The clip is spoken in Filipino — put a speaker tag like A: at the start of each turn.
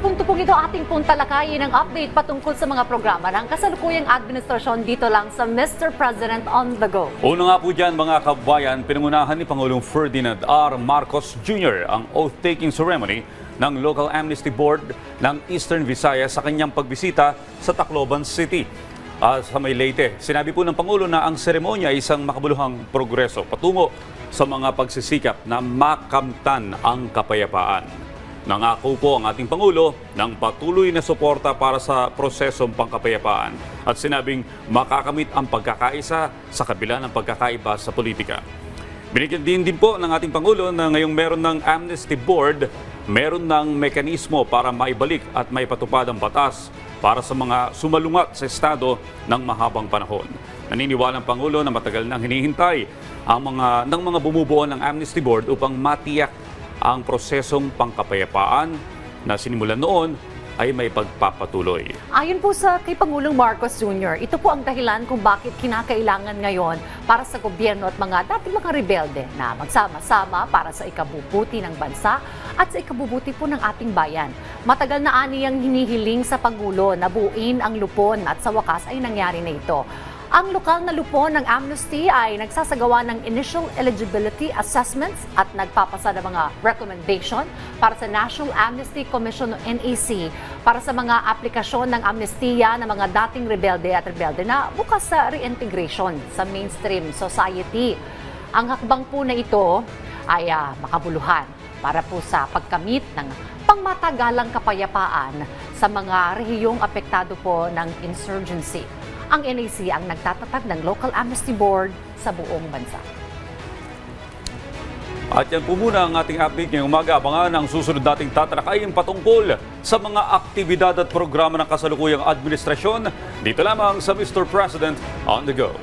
A: punto pong ito ating pong talakayin ang update patungkol sa mga programa ng kasalukuyang administrasyon dito lang sa Mr. President on the Go.
B: Una nga po dyan mga kabayan, pinangunahan ni Pangulong Ferdinand R. Marcos Jr. ang oath-taking ceremony ng Local Amnesty Board ng Eastern Visayas sa kanyang pagbisita sa Tacloban City. Sa may Leyte, sinabi po ng Pangulo na ang seremonya ay isang makabuluhang progreso patungo sa mga pagsisikap na makamtan ang kapayapaan. Nangako po ang ating Pangulo ng patuloy na suporta para sa prosesong pangkapayapaan at sinabing makakamit ang pagkakaisa sa kabila ng pagkakaiba sa politika. Binigyan din po ng ating Pangulo na ngayong meron ng Amnesty Board, meron ng mekanismo para maibalik at maipatupad ang batas para sa mga sumalungat sa Estado ng mahabang panahon. Naniniwala ang Pangulo na matagal nang hinihintay ng mga bumubuo ng Amnesty Board upang matiyak ang prosesong pangkapayapaan na sinimulan noon ay may pagpapatuloy.
A: Ayon po sa kay Pangulong Marcos Jr., ito po ang dahilan kung bakit kinakailangan ngayon para sa gobyerno at dating mga rebelde na magsama-sama para sa ikabubuti ng bansa at sa ikabubuti po ng ating bayan. Matagal na aniyang hinihiling sa Pangulo na buuin ang lupon at sa wakas ay nangyari na ito. Ang lokal na lupon ng Amnesty ay nagsasagawa ng initial eligibility assessments at nagpapasa ng mga recommendation para sa National Amnesty Commission o NAC para sa mga aplikasyon ng amnestiya ng mga dating rebelde at rebelde na bukas sa reintegration sa mainstream society. Ang hakbang po na ito ay makabuluhan para po sa pagkamit ng pangmatagalang kapayapaan sa mga rehiyong apektado po ng insurgency. Ang NAC ang nagtatatag ng Local Amnesty Board sa buong bansa.
B: At yan po muna ang ating update ngayong umaga. Abangan ang susunod nating tatalakayin patungkol sa mga aktibidad at programa ng kasalukuyang administrasyon dito lamang sa Mr. President on the Go.